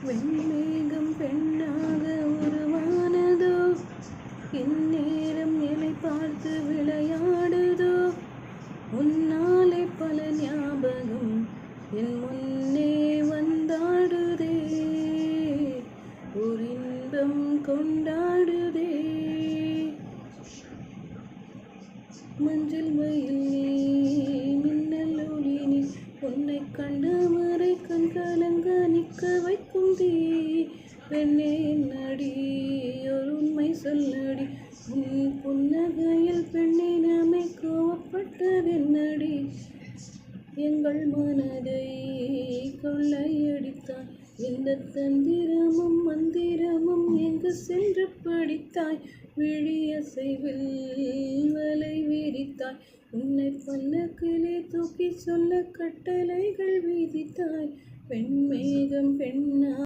வெண்மேகம் பெண்ணாக உருவானதோ, இந்நேரம் என்னை பார்த்து விளையாடுதோ. உன்னாலே பல ஞாபகம் என் முன்னே வந்தாடுதே, ஒரு இன்பம் கொண்டாடுதே. மஞ்சள் மயில் நீ, மின்னல் ஒளி நீ, உன்னை கண்ட மறை கண் கலங்க நிற்க வைக்கும் தீ. பெண்ணே என்னடி ஒரு உண்மை சொல்லடி, உன் புன்னகையில் பெண்ணினமை கோவப்பட்டதென்னடி. எங்கள் மனதை கொள்ளையடித்தாய், இந்த தந்திரமும் மந்திரமும் எங்கு சென்று படித்தாய். விழியசைவில் வலை விரித்தாய், உன்னை பல்லக்கிலே தூக்கி சொல்ல கட்டளைகள் விதித்தாய். பெண்மேகம் பெண்ணா